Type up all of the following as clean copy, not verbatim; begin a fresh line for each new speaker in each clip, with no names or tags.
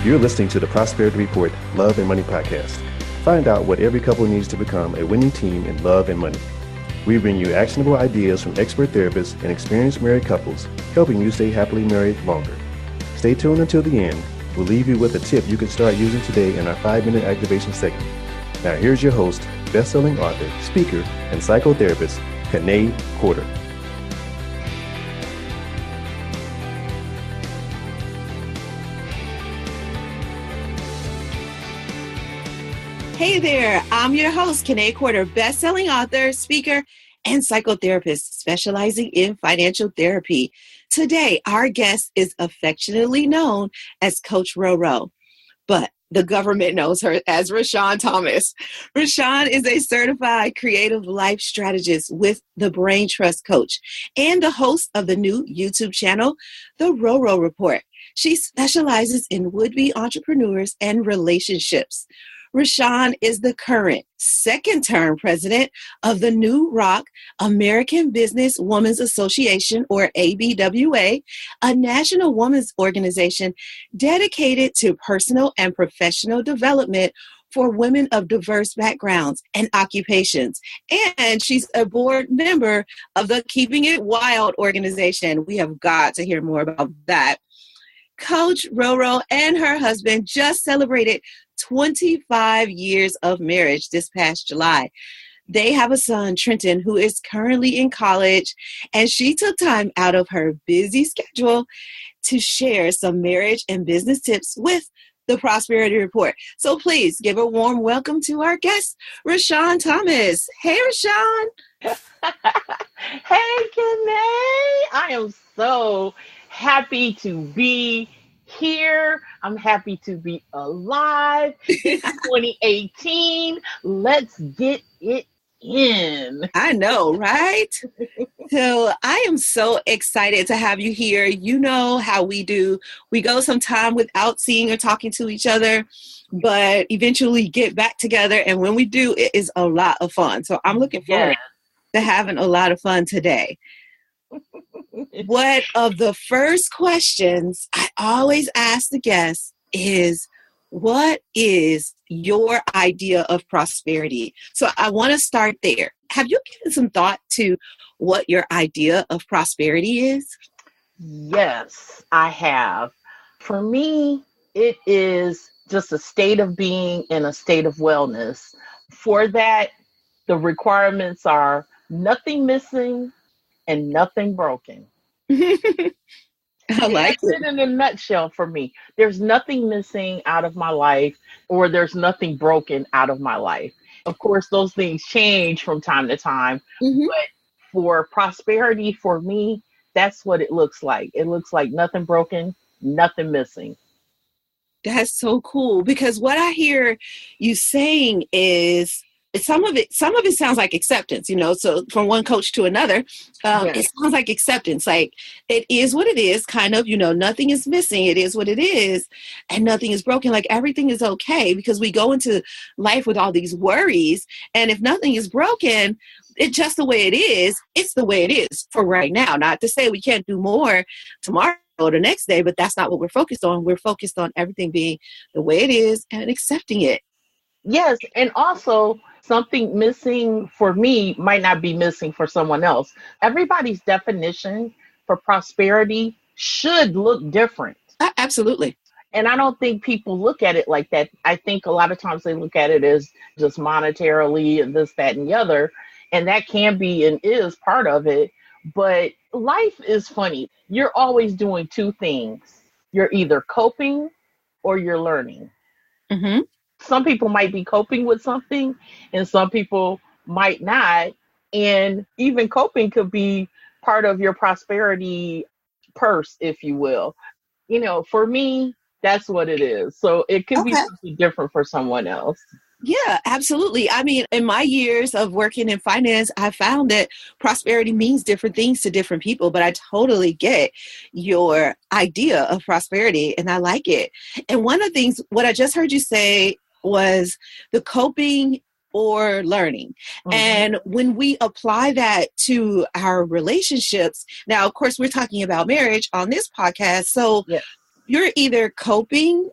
You're listening to the Prosperity Report Love and Money podcast. Find out what every couple needs to become a winning team in love and money. We bring you actionable ideas from expert therapists and experienced married couples, helping you stay happily married longer. Stay tuned until the end. We'll leave you with a tip you can start using today in our 5-minute activation segment. Now here's your host, best-selling author, speaker, and psychotherapist, Kanae Corder.
Hey there, I'm your host, Kanae Corder, best-selling author, speaker, and psychotherapist specializing in financial therapy. Today, our guest is affectionately known as Coach RoRo, but the government knows her as Roshon Thomas. Roshon is a certified creative life strategist with the Brain Trust Coach and the host of the new YouTube channel, the RoRo Report. She specializes in would-be entrepreneurs and relationships. Roshon is the current second-term president of the New Rock American Business Women's Association, or ABWA, a national women's organization dedicated to personal and professional development for women of diverse backgrounds and occupations. And she's a board member of the Keeping It Wild organization. We have got to hear more about that. Coach RoRo and her husband just celebrated 25 years of marriage this past July. They have a son, Trenton, who is currently in college, and she took time out of her busy schedule to share some marriage and business tips with the Prosperity Report. So please give a warm welcome to our guest, Roshon Thomas. Hey, Roshon.
Hey, Kanae. I am so happy to be here. I'm happy to be alive. It's 2018. Let's get it in.
I know, right? So I am so excited to have you here. You know how we do. We go some time without seeing or talking to each other, but eventually get back together. And when we do, it is a lot of fun. So I'm looking forward to having a lot of fun today. One of the first questions I always ask the guests is, what is your idea of prosperity? So I want to start there. Have you given some thought to what your idea of prosperity is?
Yes, I have. For me, it is just a state of being and a state of wellness. For that, the requirements are nothing missing and nothing broken.
I like
That's
it.
in a nutshell for me. There's nothing missing out of my life, or there's nothing broken out of my life. Of course, those things change from time to time, but for prosperity, for me, that's what it looks like. It looks like nothing broken, nothing missing.
That's so cool, because what I hear you saying is some of it sounds like acceptance, so from one coach to another, It sounds like acceptance, like it is what it is, kind of, nothing is missing. It is what it is, and nothing is broken. Like everything is okay, because we go into life with all these worries. And if nothing is broken, it's just the way it is. It's the way it is for right now. Not to say we can't do more tomorrow or the next day, but that's not what we're focused on. We're focused on everything being the way it is and accepting it.
Yes. And also, something missing for me might not be missing for someone else. Everybody's definition for prosperity should look different.
Absolutely.
And I don't think people look at it like that. I think a lot of times they look at it as just monetarily and this, that, and the other. And that can be and is part of it. But life is funny. You're always doing two things. You're either coping or you're learning.
Mm-hmm.
Some people might be coping with something and some people might not. And even coping could be part of your prosperity purse, if you will. For me, that's what it is. So it could be something different for someone else.
Yeah, absolutely. I mean, in my years of working in finance, I found that prosperity means different things to different people, but I totally get your idea of prosperity and I like it. And one of the things, what I just heard you say was the coping or learning. Mm-hmm. And when we apply that to our relationships, now, of course, we're talking about marriage on this podcast. So you're either coping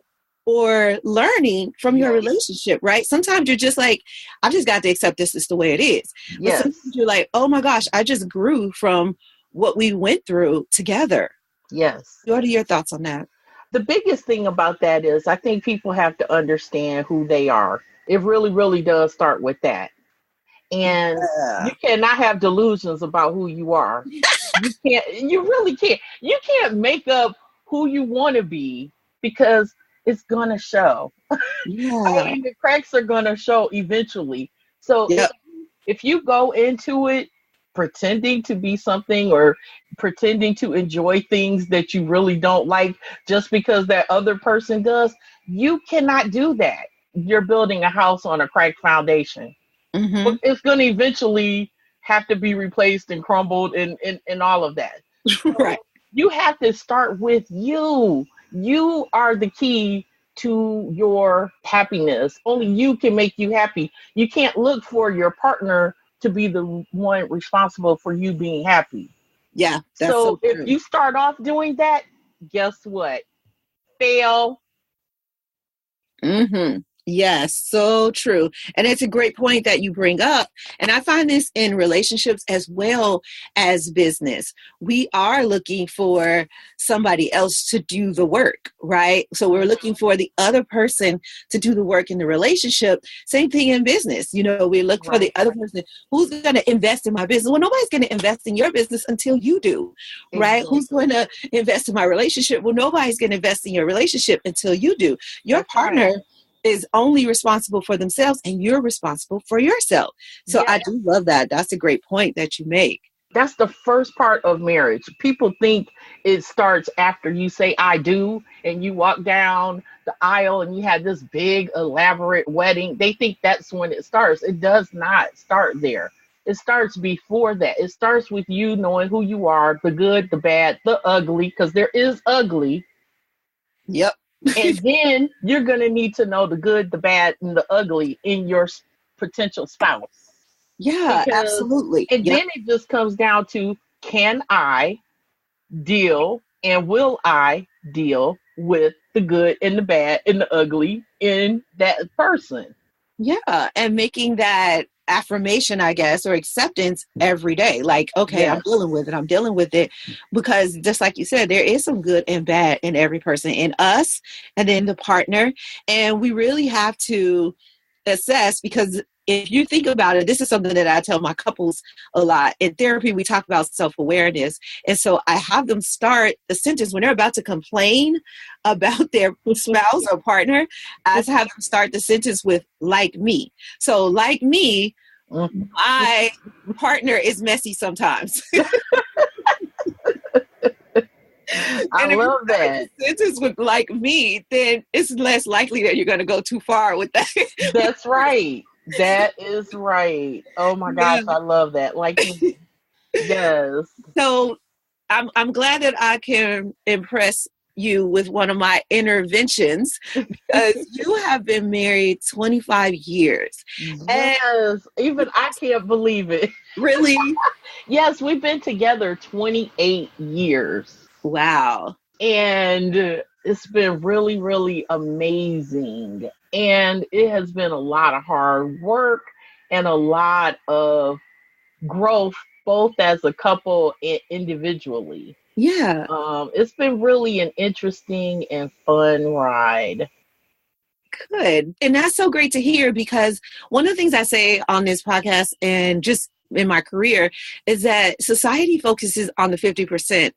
or learning from your
Yes.
relationship, right? Sometimes you're just like, I just got to accept this is the way it is. But
Yes.
sometimes you're like, oh my gosh, I just grew from what we went through together.
Yes.
What are your thoughts on that?
The biggest thing about that is I think people have to understand who they are. It really, really does start with that. And you
Yeah.
cannot have delusions about who you are. You really can't. You can't make up who you want to be because it's going to show. I
Yeah.
mean, the cracks are going to show eventually. So
Yep.
if you go into it pretending to be something or pretending to enjoy things that you really don't like just because that other person does, you cannot do that. You're building a house on a cracked foundation.
Mm-hmm.
It's going to eventually have to be replaced and crumbled and all of that. So
Right.
you have to start with you. You are the key to your happiness. Only you can make you happy. You can't look for your partner to be the one responsible for you being happy.
Yeah, that's
So
so
if
true.
you start off doing that, guess what? Fail.
Mm-hmm. Yes, so true. And it's a great point that you bring up. And I find this in relationships as well as business. We are looking for somebody else to do the work, right? So we're looking for the other person to do the work in the relationship. Same thing in business. You know, we look for the
Right.
other person who's going to invest in my business. Well, nobody's going to invest in your business until you do, right? Who's
Exactly.
going to invest in my relationship? Well, nobody's going to invest in your relationship until you do. Your
That's right.
partner is only responsible for themselves and you're responsible for yourself. So I
Yeah.
do love that. That's a great point that you make.
That's the first part of marriage. People think it starts after you say I do and you walk down the aisle and you have this big elaborate wedding. They think that's when it starts. It does not start there. It starts before that. It starts with you knowing who you are, the good, the bad, the ugly, because there is ugly.
Yep.
And then you're going to need to know the good, the bad, and the ugly in your potential spouse.
Yeah,
Because,
absolutely.
and
Yep.
then it just comes down to, can I deal and will I deal with the good and the bad and the ugly in that person?
Yeah. And making that affirmation, I guess, or acceptance every day. Like, okay, I'm
Yes.
dealing with it. I'm dealing with it. Because just like you said, there is some good and bad in every person, in us and in the partner. And we really have to assess, because if you think about it, this is something that I tell my couples a lot. In therapy, we talk about self-awareness. And so I have them start the sentence when they're about to complain about their spouse or partner. I have them start the sentence with like me. So like me, my partner is messy sometimes.
I
And if you
love
start
that.
the sentence with like me, then it's less likely that you're going to go too far with that.
That's right. That is right. Oh my
Yeah.
gosh, I love that. Like, yes.
So I'm glad that I can impress you with one of my interventions, because you have been married 25 years. And
Yes. Even I can't believe it.
really,
Yes, we've been together 28 years.
wow.
And it's been really, really amazing. And it has been a lot of hard work and a lot of growth, both as a couple and individually.
Yeah.
It's been really an interesting and fun ride.
Good. And that's so great to hear, because one of the things I say on this podcast and just in my career is that society focuses on the 50%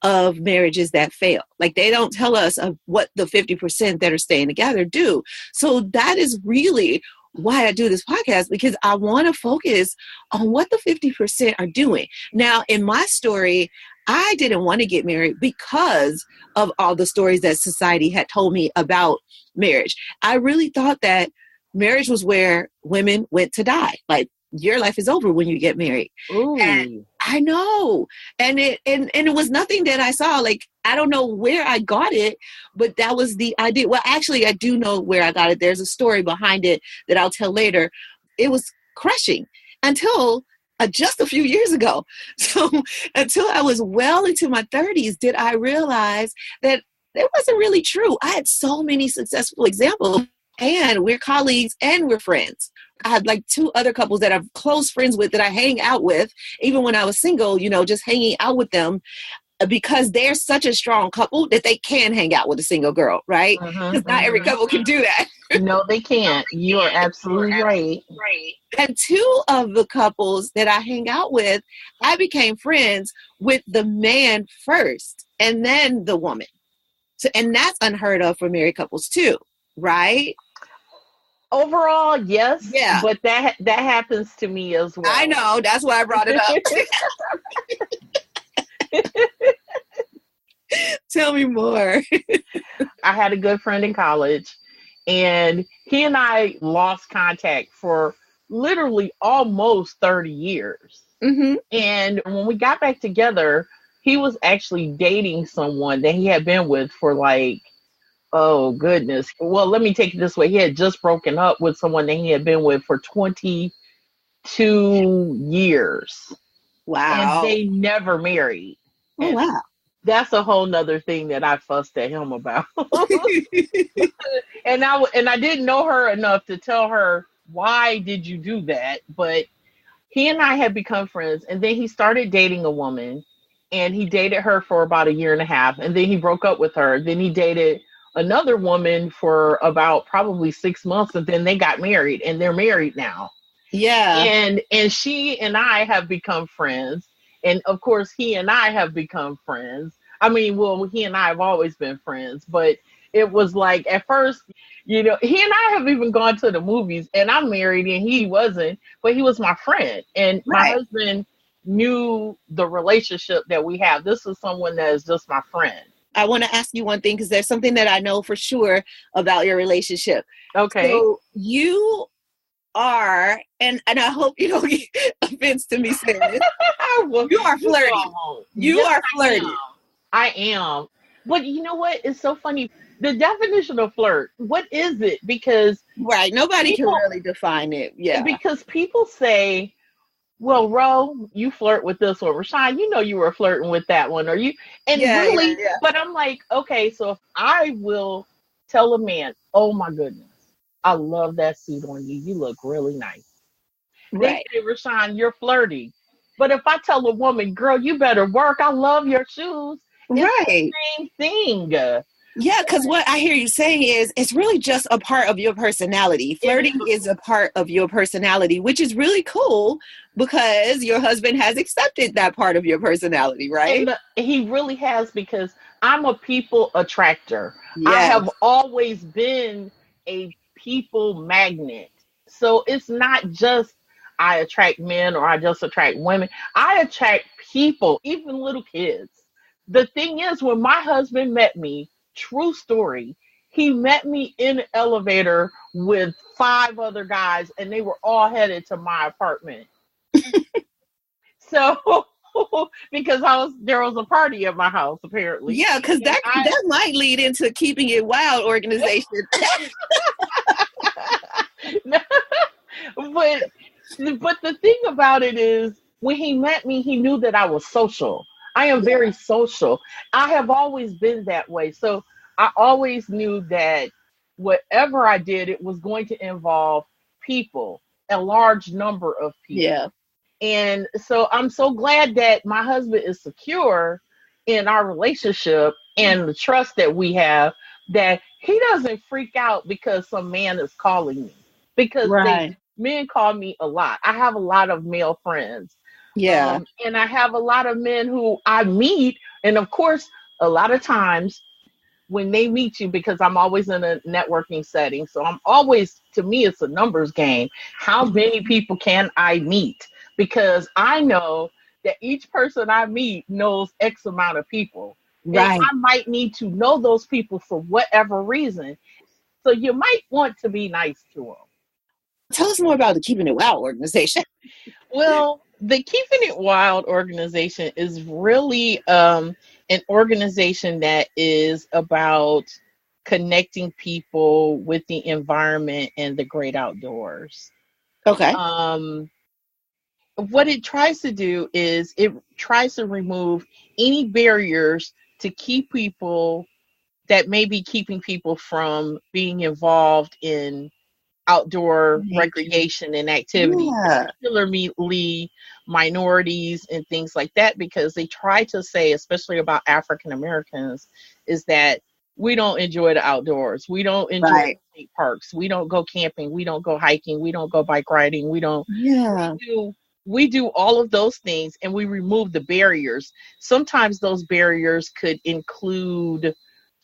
of marriages that fail. Like, they don't tell us of what the 50% that are staying together do. So that is really why I do this podcast, because I want to focus on what the 50% are doing. Now, in my story, I didn't want to get married because of all the stories that society had told me about marriage. I really thought that marriage was where women went to die. Like, your life is over when you get married. And
Ooh.
I know. And it was nothing that I saw. Like, I don't know where I got it, but that was the idea. Well, actually, I do know where I got it. There's a story behind it that I'll tell later. It was crushing until just a few years ago. So until I was well into my 30s, did I realize that It wasn't really true. I had so many successful examples, and we're colleagues and we're friends. I had like 2 other couples that I'm close friends with that I hang out with, even when I was single, just hanging out with them because they're such a strong couple that they can hang out with a single girl, right? Because not every couple can do that.
No, they can't. You are absolutely right.
And 2 of the couples that I hang out with, I became friends with the man first and then the woman. So, and that's unheard of for married couples too, right?
Overall, yes.
Yeah.
But that happens to me as well.
I know. That's why I brought it up. Tell me more.
I had a good friend in college, and he and I lost contact for literally almost 30 years.
Mm-hmm.
And when we got back together, he was actually dating someone that he had been with for like, oh goodness. Well, let me take it this way. He had just broken up with someone that he had been with for 22 years.
Wow.
And they never married.
Oh, wow.
That's a whole nother thing that I fussed at him about. and I didn't know her enough to tell her, why did you do that? But he and I had become friends, and then he started dating a woman, and he dated her for about 1.5 years, and then he broke up with her. Then he dated another woman for about probably 6 months, and then they got married, and they're married now.
Yeah.
And she and I have become friends. And of course, he and I have become friends. I mean, well, he and I have always been friends, but it was like at first, he and I have even gone to the movies, and I'm married and he wasn't, but he was my friend. And my husband knew the relationship that we have. This is someone that is just my friend.
I want to ask you one thing, because there's something that I know for sure about your relationship.
Okay.
So you are, and I hope you don't get offense to me saying this, you are flirty. You are flirty.
I am. But you know what? It's so funny. The definition of flirt, what is it? Because
nobody can really define it. Yeah.
Because people say, well, Ro, you flirt with this one. Roshon, you were flirting with that one. But I'm like, okay, so if I will tell a man, oh my goodness, I love that suit on you. You look really nice.
Right.
They say, Roshon, you're flirty. But if I tell a woman, girl, you better work. I love your shoes. It's the same thing.
Yeah, because what I hear you saying is it's really just a part of your personality. Flirting is a part of your personality, which is really cool because your husband has accepted that part of your personality, right?
And he really has, because I'm a people attractor.
Yes.
I have always been a people magnet. So it's not just I attract men or I just attract women. I attract people, even little kids. The thing is, when my husband met me, true story, he met me in an elevator with 5 other guys, and they were all headed to my apartment. So, because there was a party at my house, apparently.
Yeah, because that might lead into Keeping It Wild organization.
But the thing about it is, when he met me, he knew that I was social. I am very social. I have always been that way. So I always knew that whatever I did, it was going to involve people, a large number of people.
Yeah.
And so I'm so glad that my husband is secure in our relationship and the trust that we have, that he doesn't freak out because some man is calling me. Because men call me a lot. I have a lot of male friends.
Yeah.
And I have a lot of men who I meet. And of course, a lot of times when they meet you, because I'm always in a networking setting. So to me, it's a numbers game. How many people can I meet? Because I know that each person I meet knows X amount of people. Right. And I might need to know those people for whatever reason. So you might want to be nice to them.
Tell us more about the Keeping It Wild organization.
Well, the Keeping It Wild organization is really an organization that is about connecting people with the environment and the great outdoors.
Okay.
What it tries to do is it tries to remove any barriers to keep people that may be keeping people from being involved in outdoor recreation and activity, particularly minorities and things like that, because they try to say, especially about African Americans, is that we don't enjoy the outdoors. We don't enjoy state parks. We don't go camping. We don't go hiking. We don't go bike riding. We don't. We do all of those things, and we remove the barriers. Sometimes those barriers could include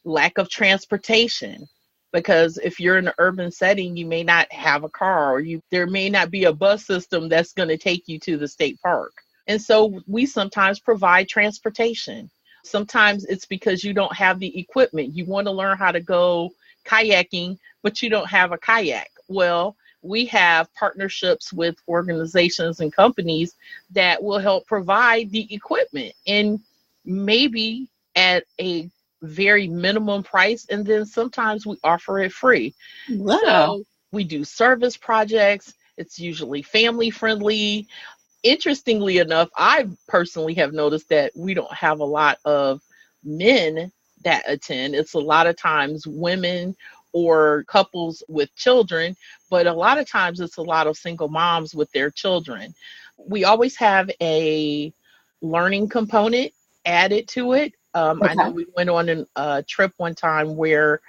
lack of transportation, because if you're in an urban setting, you may not have a car, or there may not be a bus system that's going to take you to the state park. And so we sometimes provide transportation. Sometimes it's because you don't have the equipment. You want to learn how to go kayaking, but you don't have a kayak. Well, we have partnerships with organizations and companies that will help provide the equipment, and maybe at a very minimum price, and then sometimes we offer it free.
Wow.
So we do service projects. It's usually family friendly. Interestingly enough, I personally have noticed that we don't have a lot of men that attend. It's a lot of times women or couples with children, but a lot of times it's a lot of single moms with their children. We always have a learning component added to it. I know we went on a trip one time where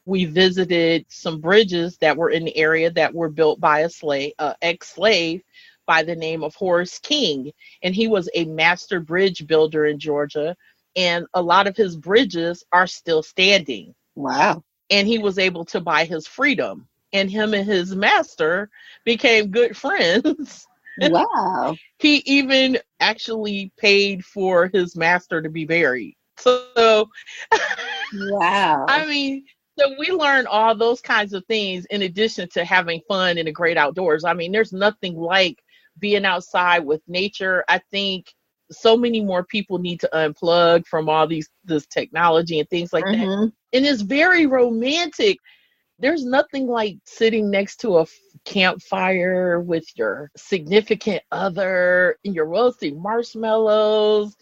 we visited some bridges that were in the area that were built by a ex-slave by the name of Horace King. And he was a master bridge builder in Georgia. And a lot of his bridges are still standing.
Wow.
And he was able to buy his freedom. And him and his master became good friends.
Wow.
He even actually paid for his master to be buried. So,
wow.
I mean, so we learn all those kinds of things in addition to having fun in the great outdoors. I mean, there's nothing like being outside with nature. I think so many more people need to unplug from all this technology and things like that. And it's very romantic. There's nothing like sitting next to a campfire with your significant other and you're roasting marshmallows.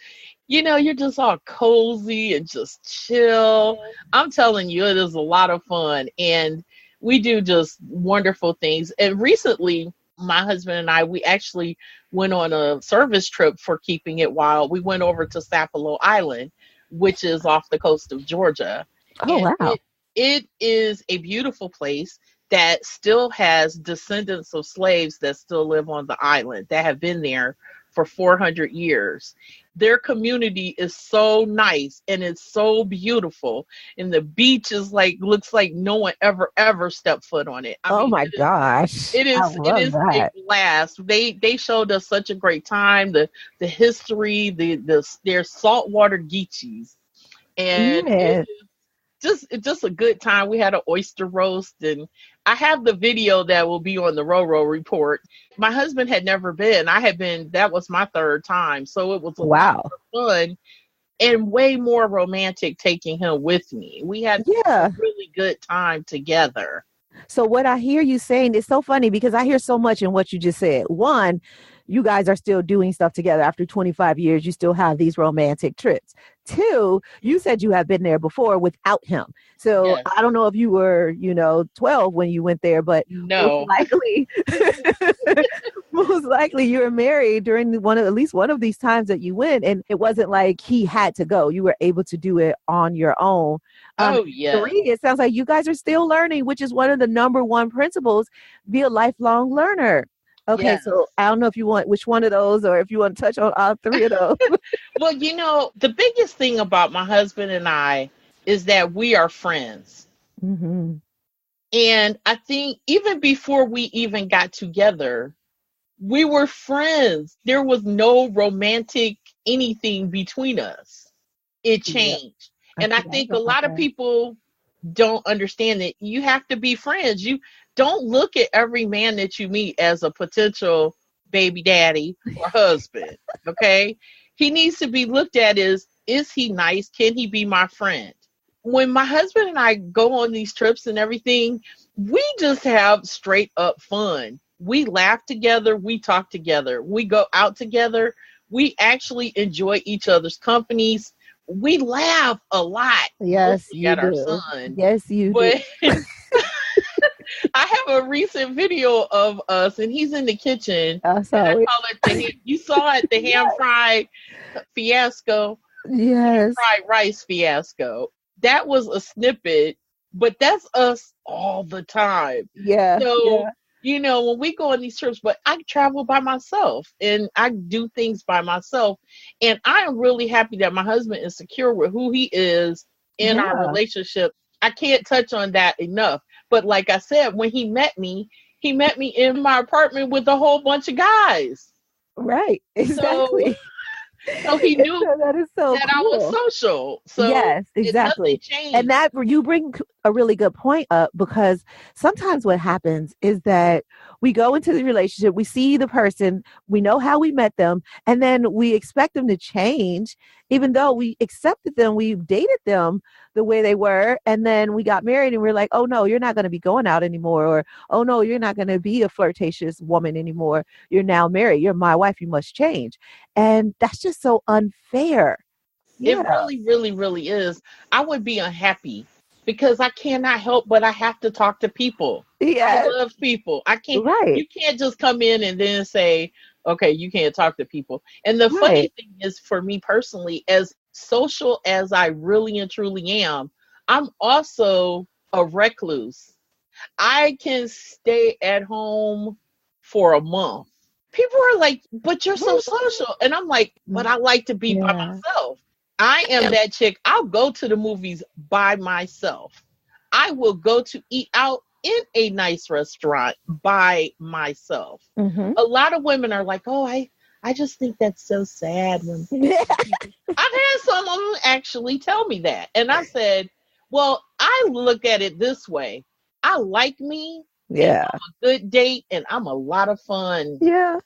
You know, you're just all cozy and just chill. I'm telling you, it is a lot of fun. And we do just wonderful things. And recently, my husband and I, we actually went on a service trip for Keeping It Wild. We went over to Sapelo Island, which is off the coast of Georgia.
Oh, wow.
It is a beautiful place that still has descendants of slaves that still live on the island that have been there for 400 years. Their community is so nice and it's so beautiful. And the beach is looks like no one ever stepped foot on it. I mean,
my gosh.
It is a blast. They showed us such a great time, the history, their saltwater geechees. And it's just a good time. We had an oyster roast, and I have the video that will be on the RoRo report. My husband had never been. That was my third time. So it was a lot of fun and way more romantic taking him with me. We had a really good time together.
So what I hear you saying is so funny because I hear so much in what you just said. One, you guys are still doing stuff together after 25 years. You still have these romantic trips. Two, you said you have been there before without him. So I don't know if you were, 12 when you went there, but
no,
most likely you were married during at least one of these times that you went. And it wasn't like he had to go. You were able to do it on your own. Three, it sounds like you guys are still learning, which is one of the number one principles, be a lifelong learner. Okay, so I don't know if you want which one of those or if you want to touch on all three of those.
Well, the biggest thing about my husband and I is that we are friends.
Mm-hmm.
And I think even before we even got together, we were friends. There was no romantic anything between us. It changed. And I think a lot of people don't understand that you have to be friends. You don't look at every man that you meet as a potential baby daddy or husband. Okay. He needs to be looked at as, is he nice? Can he be my friend? When my husband and I go on these trips and everything, we just have straight up fun. We laugh together. We talk together. We go out together. We actually enjoy each other's companies. we laugh a lot.
Yes, you
at
do.
our son.
Yes, you do.
I have a recent video of us, and he's in the kitchen.
I saw
it. You saw it, the ham fried fiasco.
Yes.
Fried rice fiasco. That was a snippet, but that's us all the time.
Yeah.
So, you know, when we go on these trips, but I travel by myself and I do things by myself. And I am really happy that my husband is secure with who he is in our relationship. I can't touch on that enough. But like I said, when he met me in my apartment with a whole bunch of guys.
Right. Exactly.
So he knew
that is so
that
cool.
I was social. So
yes, exactly. And that you bring a really good point up, because sometimes what happens is that we go into the relationship, we see the person, we know how we met them, and then we expect them to change, even though we accepted them, we dated them the way they were, and then we got married and we're like, oh no, you're not going to be going out anymore, or oh no, you're not going to be a flirtatious woman anymore. You're now married. You're my wife. You must change. And that's just so unfair.
It really, really, really is. I would be unhappy because I cannot help but I have to talk to people. I love people. I can't. Right. You can't just come in and then say, okay, you can't talk to people. And the funny thing is, for me personally, as social as I really and truly am, I'm also a recluse. I can stay at home for a month. People are like, but you're so social. And I'm like, but I like to be by myself. I am that chick. I'll go to the movies by myself. I will go to eat out in a nice restaurant by myself. Mm-hmm. A lot of women are like, oh, I just think that's so sad. I've had some of them actually tell me that. And I said, well, I look at it this way. I like me. Yeah. I'm a good date and I'm a lot of fun. Yeah.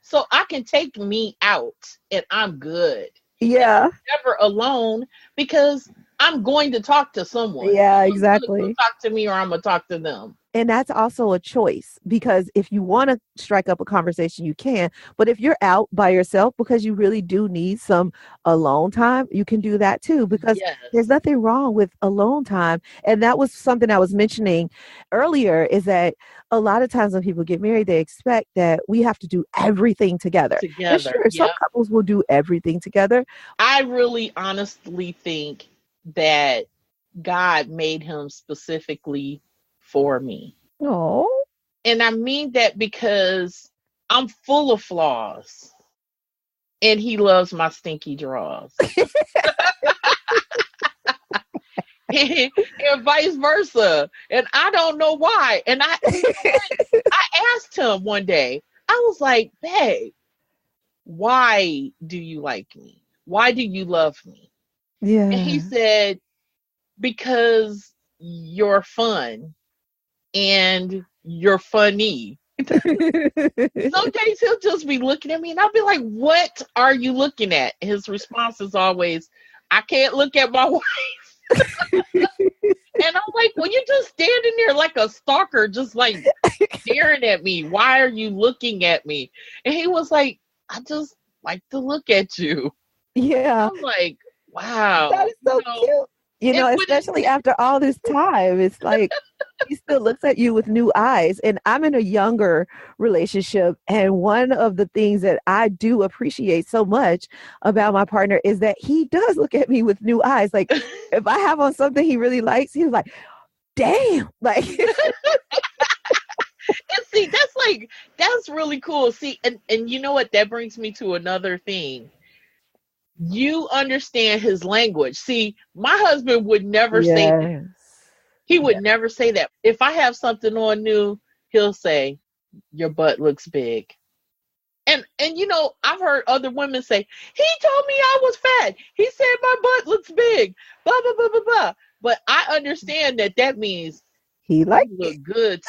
So I can take me out and I'm good. Yeah. I'm never alone because I'm going to talk to someone.
Yeah, exactly.
Someone's gonna talk to me or I'm going to talk to them.
And that's also a choice, because if you want to strike up a conversation, you can. But if you're out by yourself because you really do need some alone time, you can do that too, because there's nothing wrong with alone time. And that was something I was mentioning earlier, is that a lot of times when people get married, they expect that we have to do everything together. And sure, some couples will do everything together.
I really honestly think that God made him specifically for me.
Oh.
And I mean that because I'm full of flaws and he loves my stinky drawers. and vice versa. And I don't know why. And I asked him one day, I was like, babe, why do you like me? Why do you love me?
Yeah.
And he said, because you're fun. And you're funny. Some days he'll just be looking at me and I'll be like, what are you looking at? His response is always, I can't look at my wife. And I'm like, well, you're just standing there like a stalker, just like staring at me. Why are you looking at me? And he was like, I just like to look at you.
Yeah.
I'm like, wow.
That is so cute. You know, especially after all this time, it's like he still looks at you with new eyes. And I'm in a younger relationship. And one of the things that I do appreciate so much about my partner is that he does look at me with new eyes. Like if I have on something he really likes, he's like, damn. Like,
and see, that's really cool. See, and you know what? That brings me to another thing. You understand his language. See, my husband would never say that. He would never say that. If I have something on new, he'll say, your butt looks big. And you know, I've heard other women say, he told me I was fat. He said my butt looks big. Blah, blah, blah, blah, blah. But I understand that means
he likes
you look good.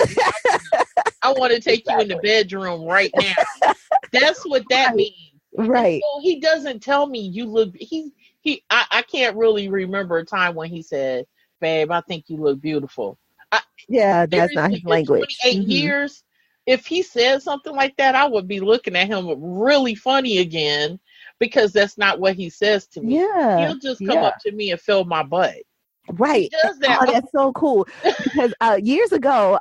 I want to take you in the bedroom right now. That's what that means.
Right.
So he doesn't tell me you look. I can't really remember a time when he said, "Babe, I think you look beautiful."
That's not his language.
28 years. If he said something like that, I would be looking at him really funny again. because that's not what he says to me.
Yeah.
He'll just come up to me and fill my butt.
Right.
He does that.
Oh, that's so cool. Because years ago,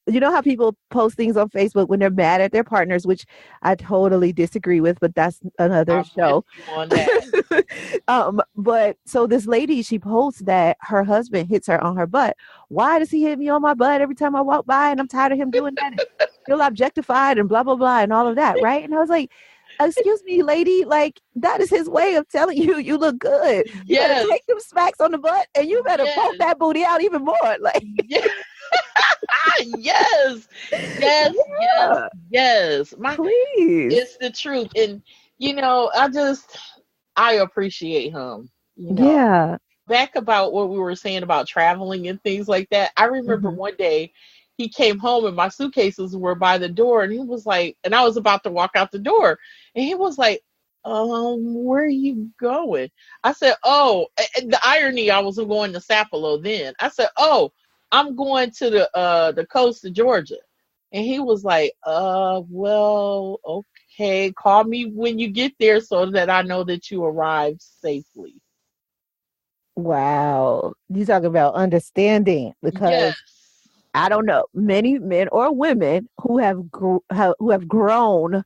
you know how people post things on Facebook when they're mad at their partners, which I totally disagree with, but that's another show.
On that.
But so this lady, she posts that her husband hits her on her butt. Why does he hit me on my butt every time I walk by? And I'm tired of him doing that. And feel objectified and blah, blah, blah, and all of that. Right. And I was like, excuse me, lady, like that is his way of telling you you look good. You better take them smacks on the butt and you better poke that booty out even more. Like
yes.
Please.
It's the truth. And you know, I appreciate him. You know? Back about what we were saying about traveling and things like that. I remember one day he came home and my suitcases were by the door and he was like, and I was about to walk out the door and he was like, where are you going? I said, oh, and the irony, I wasn't going to Sapelo then. I said, oh, I'm going to the coast of Georgia. And he was like, well, okay, call me when you get there so that I know that you arrived safely.
Wow. You talk about understanding, because I don't know, many men or women who have grown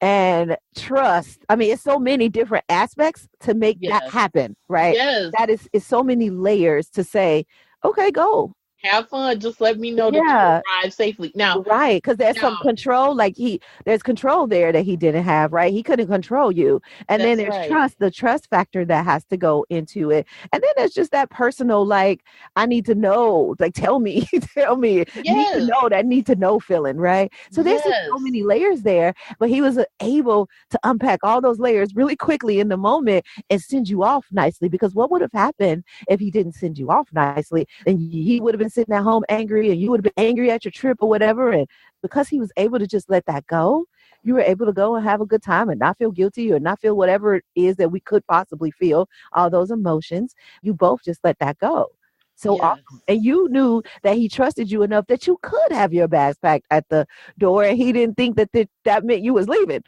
and trust. I mean, it's so many different aspects to make that happen, right?
Yes.
That is so many layers to say, okay, go.
Have fun. Just let me know that you arrive safely. Now,
right, because there's some control. Like there's control there that he didn't have. Right, he couldn't control you, and then there's trust. The trust factor that has to go into it, and then there's just that personal. Like, I need to know. Like, tell me, tell me. Need to know that need to know feeling. Right. So there's just so many layers there, but he was able to unpack all those layers really quickly in the moment and send you off nicely. Because what would have happened if he didn't send you off nicely? Then he would have been sitting at home angry, and you would have been angry at your trip or whatever. And because he was able to just let that go, you were able to go and have a good time and not feel guilty or not feel whatever it is that we could possibly feel, all those emotions. You both just let that go. So awesome. And you knew that he trusted you enough that you could have your bags packed at the door, and he didn't think that meant you was leaving.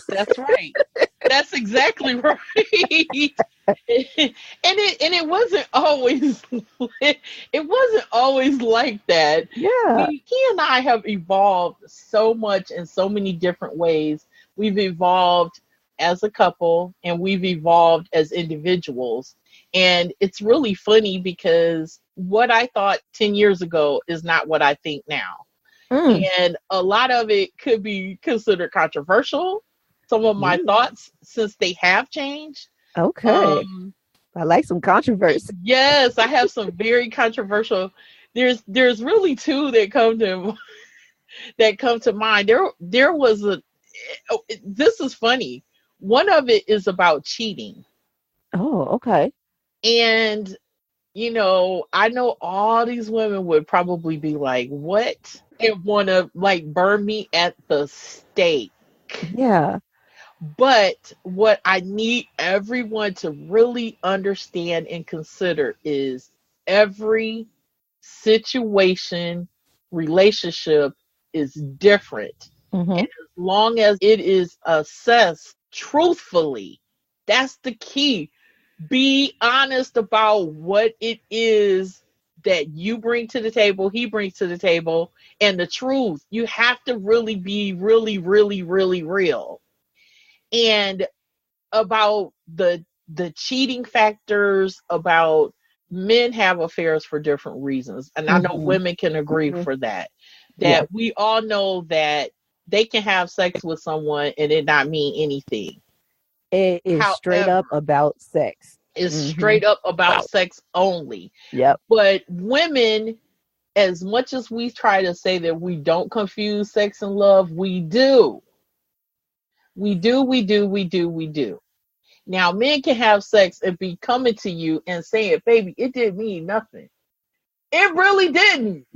That's right. That's exactly right. and it wasn't always like that.
Yeah.
He and I have evolved so much in so many different ways. We've evolved as a couple and we've evolved as individuals. And it's really funny because what I thought 10 years ago is not what I think now. And a lot of it could be considered controversial. Some of my thoughts, since they have changed.
Okay. I like some controversy.
Yes, I have some very controversial. There's really two that come to mind. There was this is funny. One of it is about cheating.
Oh, okay.
And you know, I know all these women would probably be like, what? And want to like burn me at the stake.
Yeah.
But what I need everyone to really understand and consider is every situation, relationship is different. And as long as it is assessed truthfully, that's the key. Be honest about what it is that you bring to the table, he brings to the table, and the truth. You have to really be really, really, really real. And about the cheating factors, about men have affairs for different reasons. And I know women can agree for that. That we all know that they can have sex with someone and it not mean anything.
It is straight up about sex.
It's straight up about sex only.
Yep.
But women, as much as we try to say that we don't confuse sex and love, we do. We do. Now, men can have sex and be coming to you and saying, baby, it didn't mean nothing. It really didn't.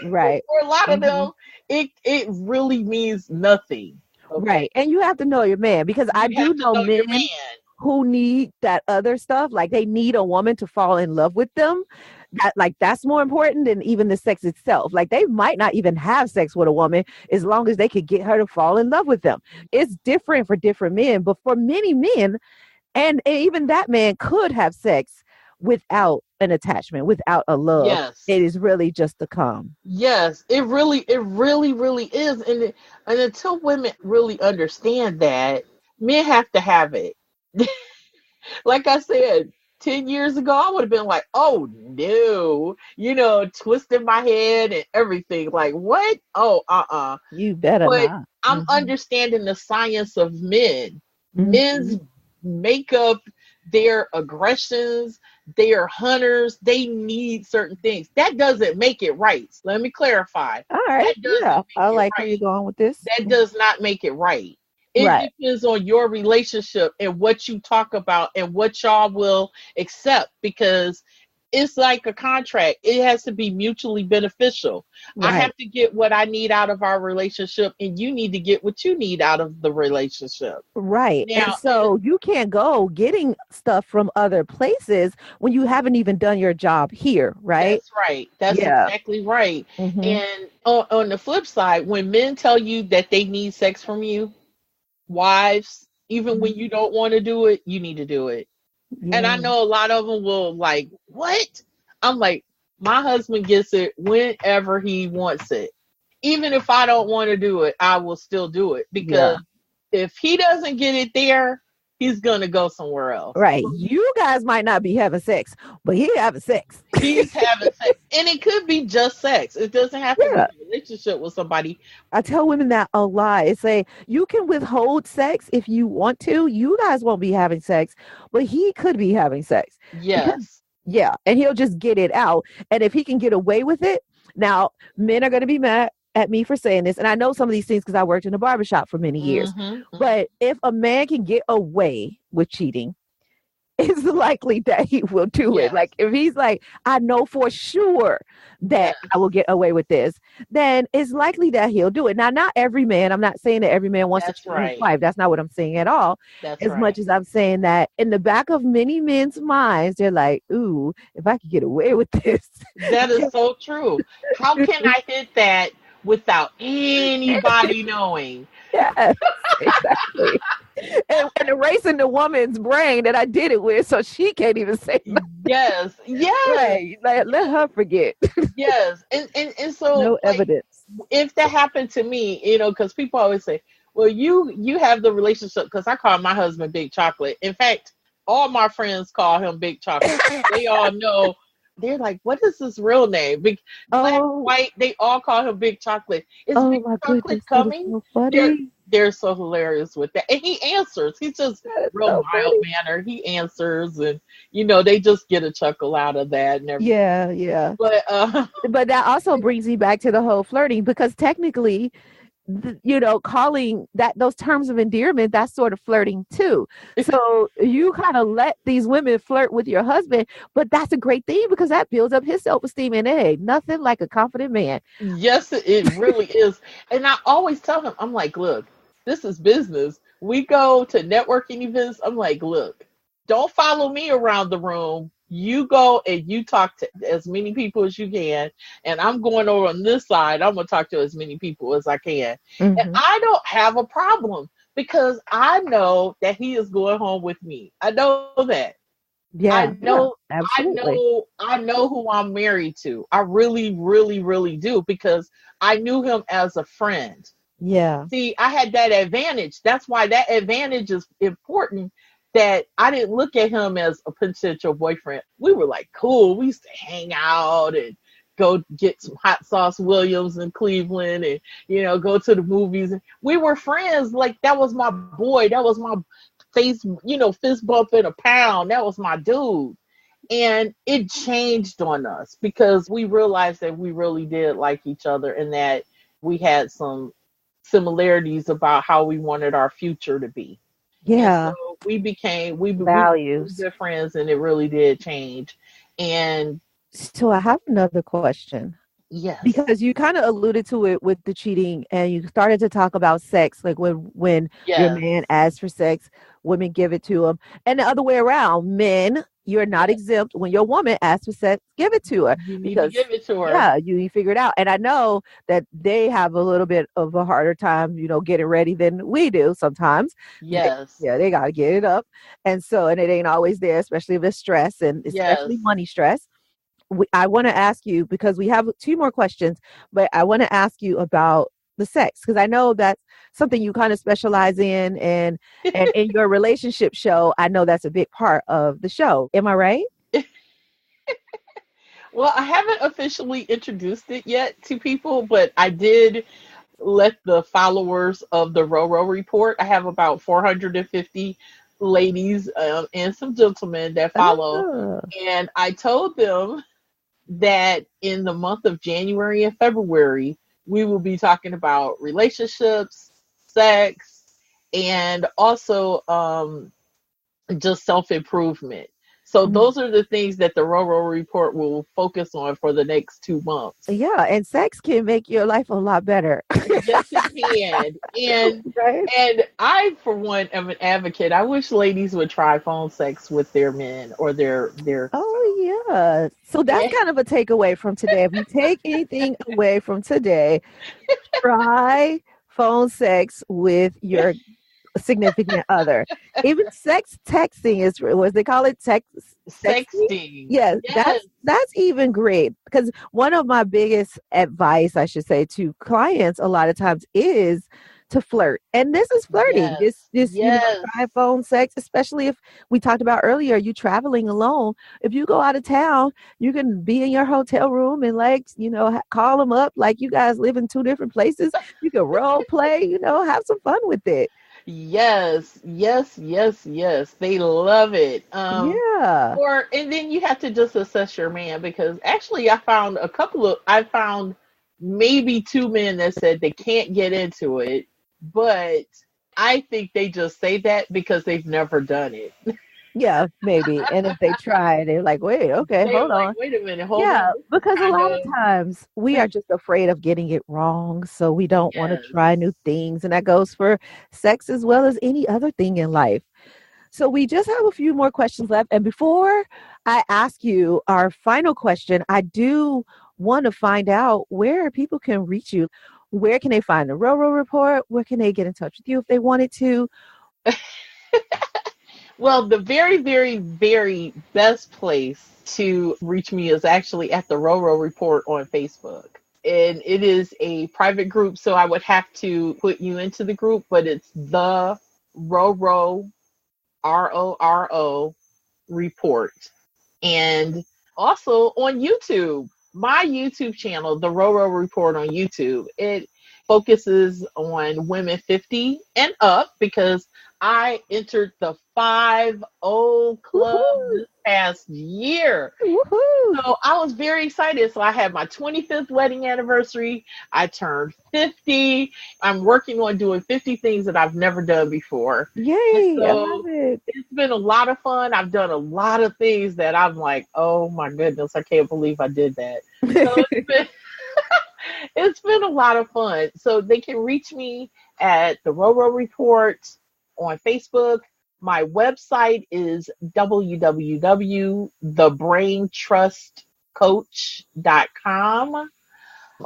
Right.
For a lot of them, it really means nothing.
Okay? Right. And you have to know your man, because I do know men who need that other stuff. Like, they need a woman to fall in love with them. That's more important than even the sex itself. Like they might not even have sex with a woman as long as they could get her to fall in love with them. It's different for different men, but for many men, and even that man could have sex without an attachment, without a love.
Yes.
It is really just the calm.
Yes, it really, really is. And until women really understand that, men have to have it. Like I said, 10 years ago, I would have been like, oh no, twisting my head and everything. Like, what? Oh,
You better
but
not.
I'm understanding the science of men.
Mm-hmm.
Men's makeup, their aggressions, they are hunters. They need certain things. That doesn't make it right. Let me clarify.
All right. Yeah. I like where you're going with this.
That does not make it right. It depends on your relationship and what you talk about and what y'all will accept, because it's like a contract. It has to be mutually beneficial. Right. I have to get what I need out of our relationship, and you need to get what you need out of the relationship.
Right. Now, and so you can't go getting stuff from other places when you haven't even done your job here, right?
That's right. That's exactly right. Mm-hmm. And on the flip side, when men tell you that they need sex from you, wives, even when you don't want to do it, you need to do it. Yeah. And I know a lot of them will like, what? I'm like, my husband gets it whenever he wants it. Even if I don't want to do it, I will still do it, because if he doesn't get it there, he's going to go somewhere else.
Right. You guys might not be having sex, but he's having sex.
He's having sex. And it could be just sex. It doesn't have to be a relationship with somebody.
I tell women that a lot. I say, you can withhold sex if you want to. You guys won't be having sex, but he could be having sex.
Yes.
Yeah. And he'll just get it out. And if he can get away with it, now men are going to be mad at me for saying this, and I know some of these things because I worked in a barbershop for many years. Mm-hmm. But if a man can get away with cheating, it's likely that he will do it. Like if he's like, I know for sure that I will get away with this, then it's likely that he'll do it. Now, not every man. I'm not saying that every man wants to cheat his wife. That's not what I'm saying at all. As much as I'm saying that in the back of many men's minds, they're like, ooh, if I could get away with this.
That is so true. How can I hit that without anybody knowing?
Yes, exactly. and erasing the woman's brain that I did it with, so she can't even say nothing.
Yes.
Right. Let her forget.
Yes. And so
no evidence.
If that happened to me, because people always say, well, you have the relationship, because I call my husband Big Chocolate. In fact, all my friends call him Big Chocolate. They all know. They're like, what is his real name? Big, black, white, they all call him Big Chocolate. Is Big Chocolate coming? So they're so hilarious with that. And he answers. He's just real mild manner. He answers, and they just get a chuckle out of that and everything.
Yeah.
But
that also brings me back to the whole flirting, because technically, calling that those terms of endearment, that's sort of flirting too. So you kind of let these women flirt with your husband, but that's a great thing, because that builds up his self-esteem, and hey, nothing like a confident man.
Yes, it really is. And I always tell him, I'm like, look, this is business. We go to networking events. I'm like, look, don't follow me around the room. You go and you talk to as many people as you can. And I'm going over on this side. I'm going to talk to as many people as I can. Mm-hmm. And I don't have a problem, because I know that he is going home with me. I know that.
Yeah.
Absolutely. I know who I'm married to. I really, really, really do, because I knew him as a friend.
Yeah.
See, I had that advantage. That's why that advantage is important, that I didn't look at him as a potential boyfriend. We were like, cool. We used to hang out and go get some hot sauce Williams in Cleveland and, go to the movies. We were friends. Like, that was my boy. That was my face, fist bump in a pound. That was my dude. And it changed on us, because we realized that we really did like each other, and that we had some similarities about how we wanted our future to be.
Yeah.
And so we became
values.
We were good friends, and it really did change. And
so I have another question.
Yes.
Because you kind of alluded to it with the cheating, and you started to talk about sex, like when your man asks for sex, women give it to him, and the other way around. Men, you're not exempt. When your woman asks for sex, give it to her.
You need to give it to her.
Yeah, you figure it out. And I know that they have a little bit of a harder time, getting ready than we do sometimes.
Yes.
They got to get it up. And it ain't always there, especially if it's stress and especially money stress. I want to ask you, because we have 2 more questions, but I want to ask you about the sex, because I know that's something you kind of specialize in, and in your relationship show, I know that's a big part of the show. Am I right?
Well, I haven't officially introduced it yet to people, but I did let the followers of the RoRo report. I have about 450 ladies and some gentlemen that follow. And I told them that in the month of January and February, we will be talking about relationships, sex, and also just self-improvement. So those are the things that the RoRo report will focus on for the next 2 months.
Yeah, and sex can make your life a lot better.
Yes, it can. And I, for one, am an advocate. I wish ladies would try phone sex with their men or their.
Oh, yeah. So that's kind of a takeaway from today. If you take anything away from today, try phone sex with your significant other. Even sex texting is what they call it, sexting. Yes. That's even great, because one of my biggest advice, I should say, to clients a lot of times is to flirt. And this is flirting. This try phone sex, especially if we talked about earlier, you traveling alone. If you go out of town, you can be in your hotel room and call them up like you guys live in 2 different places. You can role play, have some fun with it.
Yes. They love it. And then you have to just assess your man, because actually I found maybe 2 men that said they can't get into it, but I think they just say that because they've never done it.
Yeah, maybe. And if they try, they're like, wait, okay, hold on.
Wait a minute, hold on.
Because a lot of times we are just afraid of getting it wrong. So we don't want to try new things. And that goes for sex as well as any other thing in life. So we just have a few more questions left. And before I ask you our final question, I do want to find out where people can reach you. Where can they find the RoRo report? Where can they get in touch with you if they wanted to?
Well, the very, very, very best place to reach me is actually at the RoRo report on Facebook. And it is a private group, so I would have to put you into the group, but it's the RoRo, RoRo report. And also on YouTube, my YouTube channel, the RoRo report on YouTube, it focuses on women 50 and up, because I entered the 5-0 club this past year. Woo-hoo. So I was very excited. So I had my 25th wedding anniversary. I turned 50. I'm working on doing 50 things that I've never done before.
Yay,
so
I love it.
It's been a lot of fun. I've done a lot of things that I'm like, oh my goodness, I can't believe I did that. So it's been a lot of fun. So they can reach me at the RoRo report on Facebook. My website is www.thebraintrustcoach.com.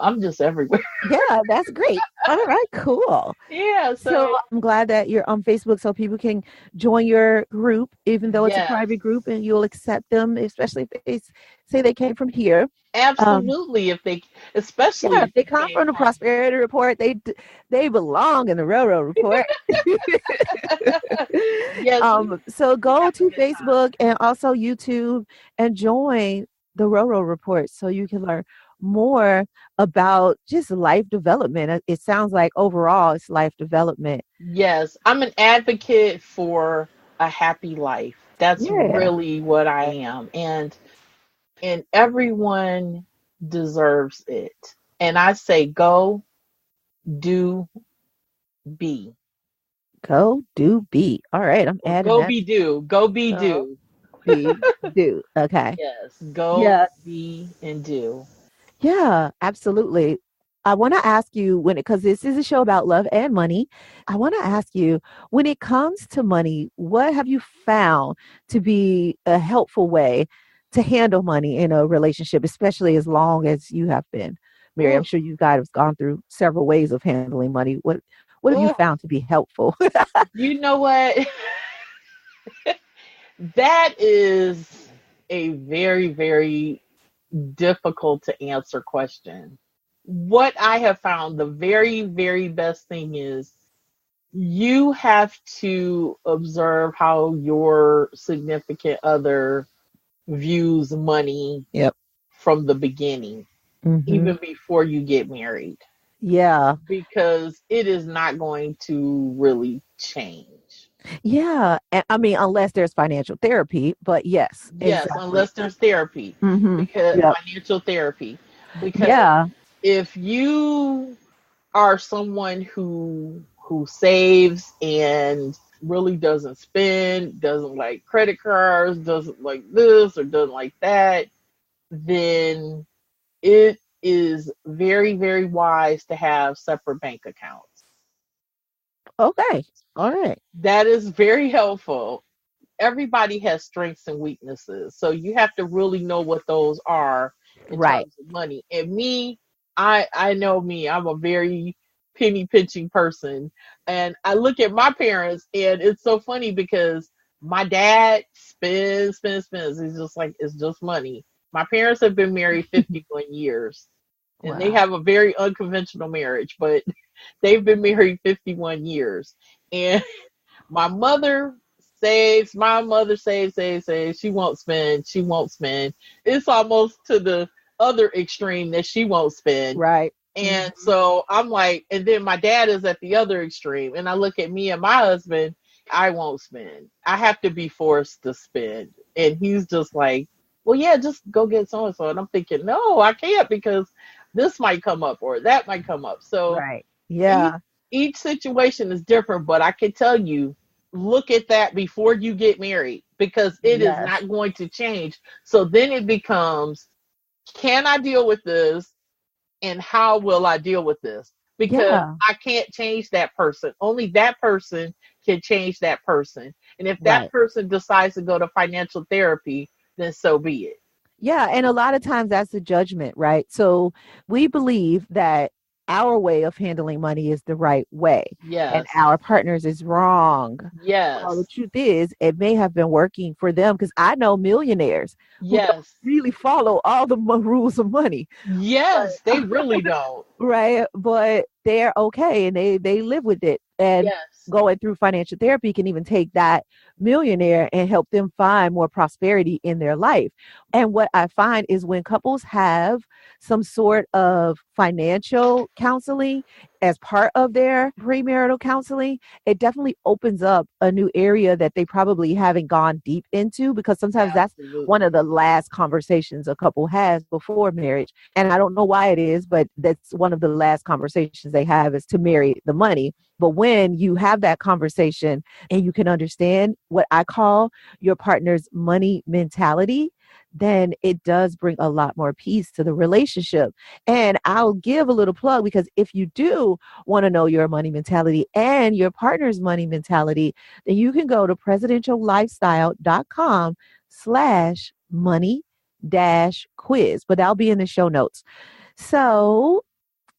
I'm just everywhere.
Yeah, that's great. All right, cool.
Yeah.
So I'm glad that you're on Facebook so people can join your group, even though it's a private group, and you'll accept them, especially if they say they came from here.
Absolutely. If they
come from the Prosperity Report, they belong in the RoRo report. So go to Facebook and also YouTube and join the RoRo report so you can learn more about just life development. It sounds like overall it's life development.
Yes, I'm an advocate for a happy life. That's really what I am. And everyone deserves it. And I say, go, do, be.
Go, do, be. All right, I'm adding
go,
that.
Be, do. Go, be, do.
Be, do. Okay.
Yes. Go, be, and do.
Yeah, absolutely. I want to ask you because this is a show about love and money. I want to ask you, when it comes to money, what have you found to be a helpful way to handle money in a relationship, especially as long as you have been married? I'm sure you guys have gone through several ways of handling money. What have you found to be helpful?
You know what? That is a very, very difficult to answer question. What I have found the very, very best thing is you have to observe how your significant other views money from the beginning, even before you get married.
Yeah.
Because it is not going to really change.
Yeah. And I mean, unless there's financial therapy, but yes.
Yes,
exactly.
Unless there's therapy. Because financial therapy. Because if you are someone who saves and really doesn't spend, doesn't like credit cards, doesn't like this or doesn't like that, then it is very, very wise to have separate bank accounts.
Okay. All right.
That is very helpful. Everybody has strengths and weaknesses. So you have to really know what those are in terms of money. And me, I know me, I'm a very penny pinching person. And I look at my parents and it's so funny because my dad spends. He's just like, it's just money. My parents have been married 51 years. And they have a very unconventional marriage, but they've been married 51 years. And my mother saves. My mother saves. She won't spend. It's almost to the other extreme that she won't spend.
Right.
And so I'm like, and then my dad is at the other extreme. And I look at me and my husband, I won't spend. I have to be forced to spend. And he's just like, well, yeah, just go get so-and-so. And I'm thinking, no, I can't because this might come up or that might come up. So each situation is different, but I can tell you, look at that before you get married because it is not going to change. So then it becomes, can I deal with this? And how will I deal with this? Because I can't change that person. Only that person can change that person. And if that person decides to go to financial therapy, then so be it.
Yeah. And a lot of times that's a judgment, right? So we believe that our way of handling money is the right way.
Yes.
And our partners is wrong.
Yes.
Well, the truth is, it may have been working for them because I know millionaires who don't really follow all the rules of money.
Yes, they really don't.
Right. But they're okay and they live with it. And going through financial therapy can even take that millionaire and help them find more prosperity in their life. And what I find is when couples have some sort of financial counseling as part of their premarital counseling, it definitely opens up a new area that they probably haven't gone deep into because sometimes that's one of the last conversations a couple has before marriage. And I don't know why it is, but that's one of the last conversations they have is to marry the money. But when you have that conversation and you can understand what I call your partner's money mentality, then it does bring a lot more peace to the relationship. And I'll give a little plug because if you do want to know your money mentality and your partner's money mentality, then you can go to presidentiallifestyle.com/money-quiz, but that'll be in the show notes. So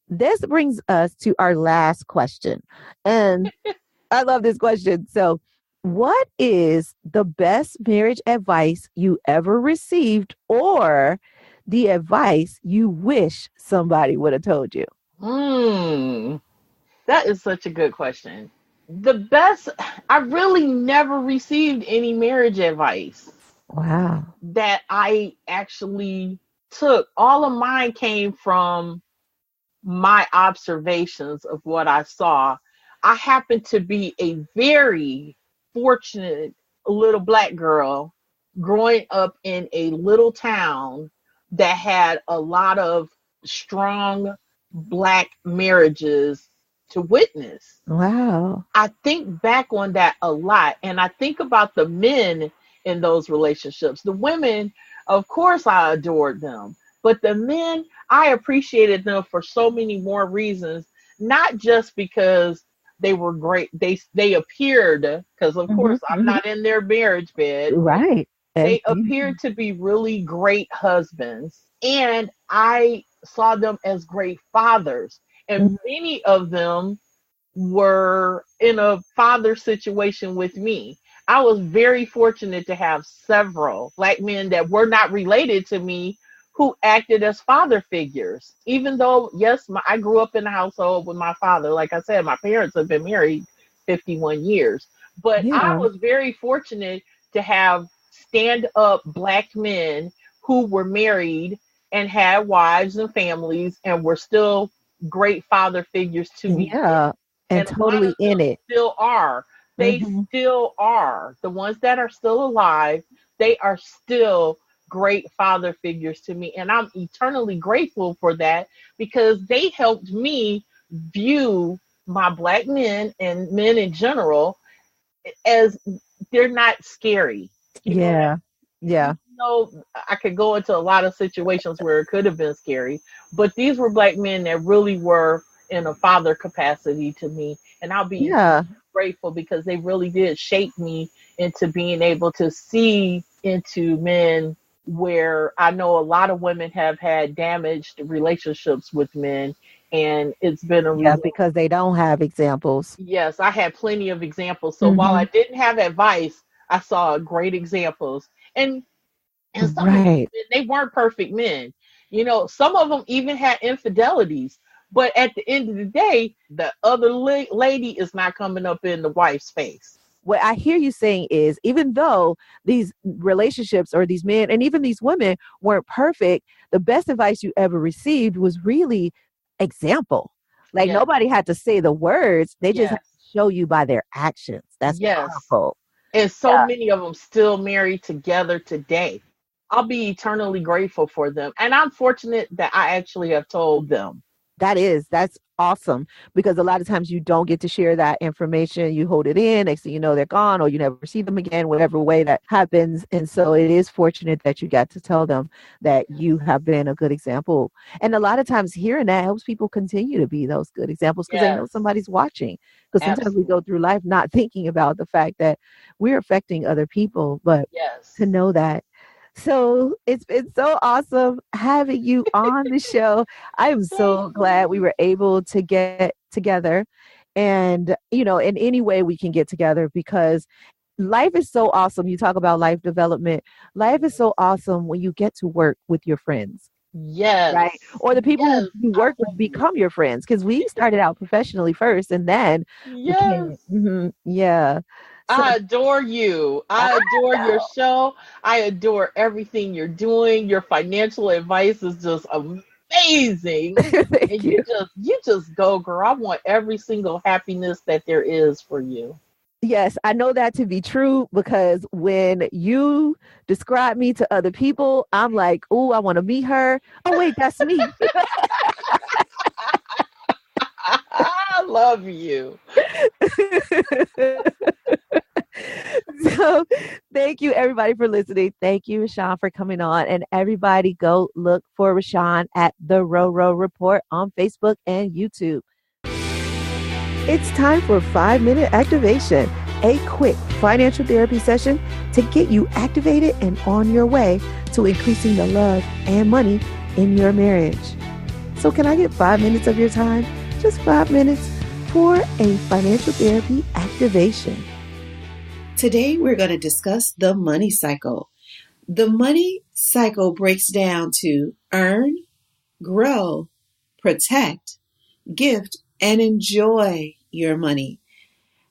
this brings us to our last question. And I love this question. So, what is the best marriage advice you ever received or the advice you wish somebody would have told you?
That is such a good question. I really never received any marriage advice.
Wow.
That I actually took. All of mine came from my observations of what I saw. I happen to be a very fortunate little Black girl growing up in a little town that had a lot of strong Black marriages to witness.
Wow.
I think back on that a lot. And I think about the men in those relationships. The women, of course, I adored them. But the men, I appreciated them for so many more reasons, not just because they were great. They appeared, because of course I'm not in their marriage bed.
Right.
They appeared to be really great husbands. And I saw them as great fathers. And many of them were in a father situation with me. I was very fortunate to have several Black men that were not related to me who acted as father figures. Even though, yes, I grew up in a household with my father. Like I said, my parents have been married 51 years. But I was very fortunate to have stand-up Black men who were married and had wives and families and were still great father figures to me.
Yeah. And totally in it.
Still are. They still are. The ones that are still alive, they are still great father figures to me. And I'm eternally grateful for that, because they helped me view my Black men and men in general as they're not scary.
Yeah. Yeah.
I could go into a lot of situations where it could have been scary, but these were Black men that really were in a father capacity to me. And I'll be grateful, because they really did shape me into being able to see into men where I know a lot of women have had damaged relationships with men. And it's been
because they don't have examples.
Yes, I had plenty of examples. So while I didn't have advice, I saw great examples. And some of them, they weren't perfect men. Some of them even had infidelities. But at the end of the day, the other lady is not coming up in the wife's face.
What I hear you saying is, even though these relationships or these men and even these women weren't perfect, the best advice you ever received was really example. Like nobody had to say the words. They just had to show you by their actions. That's powerful.
And so many of them still married together today. I'll be eternally grateful for them. And I'm fortunate that I actually have told them.
That's awesome, because a lot of times you don't get to share that information. You hold it in. Next thing you know, they're gone, or you never see them again, whatever way that happens. And so it is fortunate that you got to tell them that you have been a good example. And a lot of times hearing that helps people continue to be those good examples, because they know somebody's watching. Because sometimes we go through life not thinking about the fact that we're affecting other people, but to know that. So it's been so awesome having you on the show. I am so glad we were able to get together, and, in any way we can get together, because life is so awesome. You talk about life development. Life is so awesome when you get to work with your friends.
Yes.
Right. Or the people who you work with become your friends, because we started out professionally first, and then
So, I adore you. I adore your show. I adore everything you're doing. Your financial advice is just amazing.
Thank you.
You just go, girl. I want every single happiness that there is for you.
Yes, I know that to be true, because when you describe me to other people, I'm like, oh, I want to meet her. Oh, wait, that's me.
I love you.
So thank you, everybody, for listening. Thank you, Roshon, for coming on. And everybody go look for Roshon at the RoRo Report on Facebook and YouTube. It's time for 5-minute activation, a quick financial therapy session to get you activated and on your way to increasing the love and money in your marriage. So can I get 5 minutes of your time? Just 5 minutes for a financial therapy activation.
Today, we're going to discuss the money cycle. The money cycle breaks down to earn, grow, protect, gift, and enjoy your money.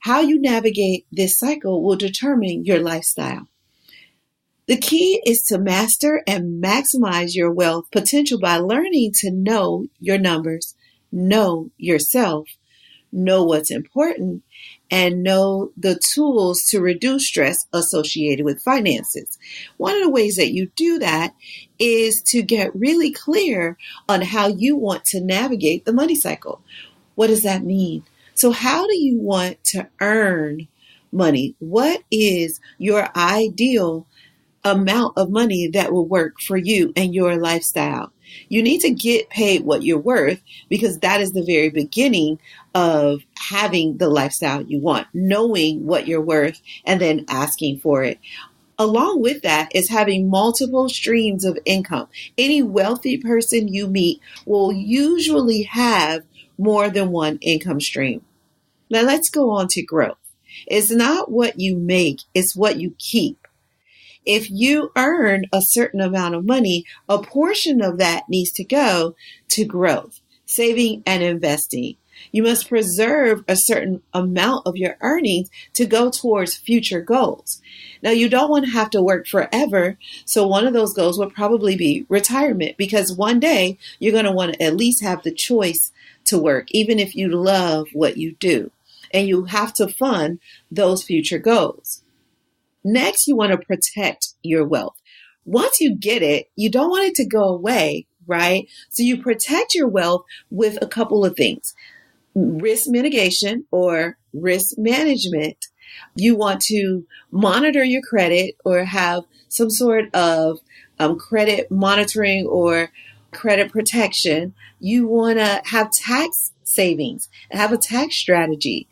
How you navigate this cycle will determine your lifestyle. The key is to master and maximize your wealth potential by learning to know your numbers, know yourself, know what's important, and know the tools to reduce stress associated with finances. One of the ways that you do that is to get really clear on how you want to navigate the money cycle. What does that mean? So how do you want to earn money? What is your ideal amount of money that will work for you and your lifestyle. You need to get paid what you're worth, because that is the very beginning of having the lifestyle you want, knowing what you're worth and then asking for it. Along with that is having multiple streams of income. Any wealthy person you meet will usually have more than one income stream. Now let's go on to growth. It's not what you make, it's what you keep. If you earn a certain amount of money, a portion of that needs to go to growth, saving and investing. You must preserve a certain amount of your earnings to go towards future goals. Now, you don't want to have to work forever. So one of those goals will probably be retirement, because one day you're going to want to at least have the choice to work, even if you love what you do. And you have to fund those future goals. Next, you want to protect your wealth. Once you get it, you don't want it to go away, right? So you protect your wealth with a couple of things. Risk mitigation or risk management. You want to monitor your credit or have some sort of credit monitoring or credit protection. You want to have tax savings and have a tax strategy.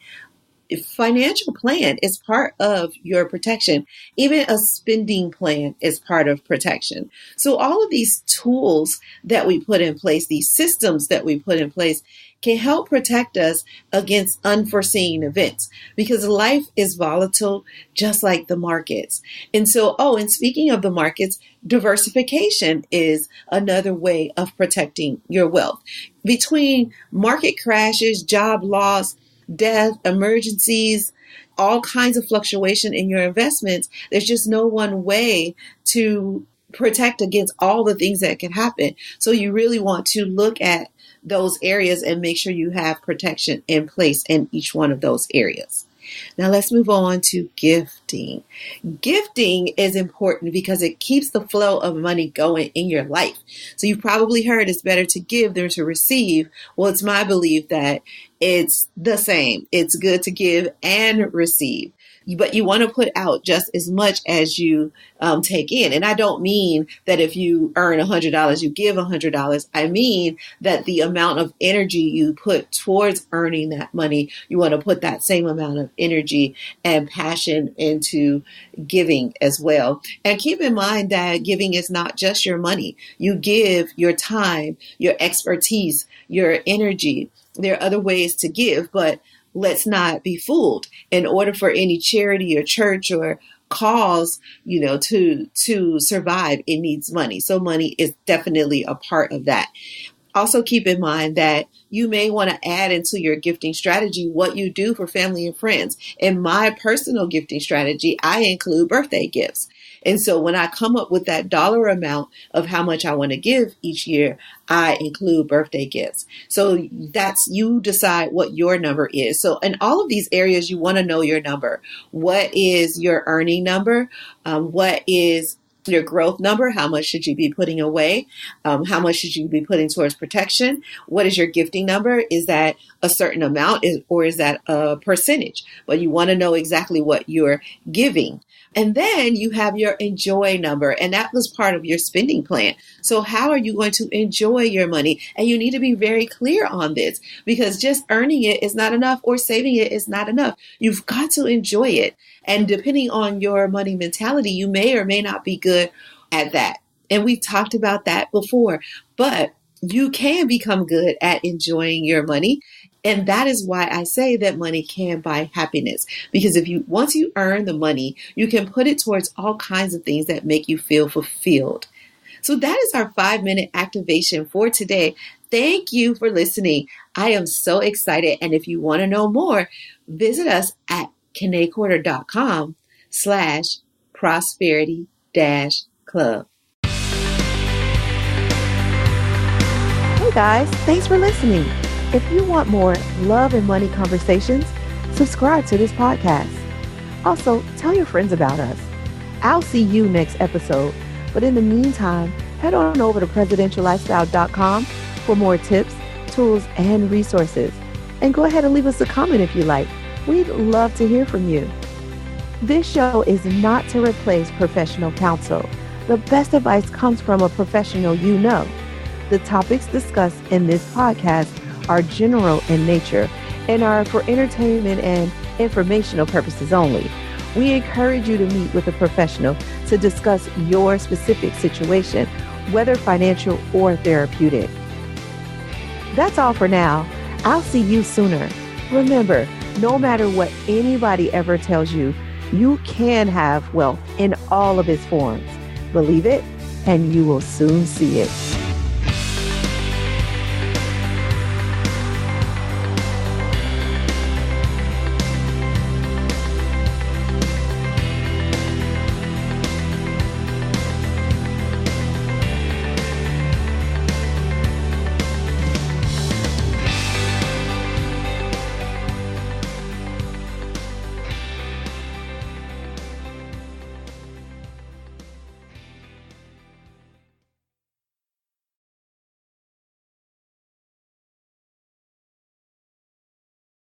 Financial plan is part of your protection. Even a spending plan is part of protection. So all of these tools that we put in place, these systems that we put in place, can help protect us against unforeseen events, because life is volatile, just like the markets. And so, and speaking of the markets, diversification is another way of protecting your wealth. Between market crashes, job loss, death, emergencies, all kinds of fluctuation in your investments, there's just no one way to protect against all the things that can happen. So you really want to look at those areas and make sure you have protection in place in each one of those areas. Now let's move on to gifting. Gifting is important because it keeps the flow of money going in your life. So you've probably heard it's better to give than to receive. Well, it's my belief that it's the same. It's good to give and receive. But you want to put out just as much as you take in. And I don't mean that if you earn $100, you give $100. I mean that the amount of energy you put towards earning that money, you want to put that same amount of energy and passion into giving as well. And keep in mind that giving is not just your money. You give your time, your expertise, your energy. There are other ways to give, but let's not be fooled. In order for any charity or church or cause, to survive, it needs money. So money is definitely a part of that. Also keep in mind that you may want to add into your gifting strategy what you do for family and friends. In my personal gifting strategy, I include birthday gifts. And so when I come up with that dollar amount of how much I want to give each year, I include birthday gifts. So that's, you decide what your number is. So in all of these areas, you want to know your number. What is your earning number? What is your growth number? How much should you be putting away? How much should you be putting towards protection? What is your gifting number? Is that a certain amount or is that a percentage? But you want to know exactly what you're giving. And then you have your enjoy number, and that was part of your spending plan. So how are you going to enjoy your money? And you need to be very clear on this, because just earning it is not enough or saving it is not enough. You've got to enjoy it. And depending on your money mentality, you may or may not be good at that. And we've talked about that before, but you can become good at enjoying your money. And that is why I say that money can buy happiness, because once you earn the money, you can put it towards all kinds of things that make you feel fulfilled. So that is our 5-minute activation for today. Thank you for listening. I am so excited. And if you want to know more, visit us at KeneCorder.com/prosperity-club.
Hey guys, thanks for listening. If you want more love and money conversations, subscribe to this podcast. Also, tell your friends about us. I'll see you next episode. But in the meantime, head on over to presidentiallifestyle.com for more tips, tools, and resources. And go ahead and leave us a comment if you like. We'd love to hear from you. This show is not to replace professional counsel. The best advice comes from a professional you know. The topics discussed in this podcast are general in nature and are for entertainment and informational purposes only. We encourage you to meet with a professional to discuss your specific situation, whether financial or therapeutic. That's all for now. I'll see you sooner. Remember, no matter what anybody ever tells you, you can have wealth in all of its forms. Believe it, and you will soon see it.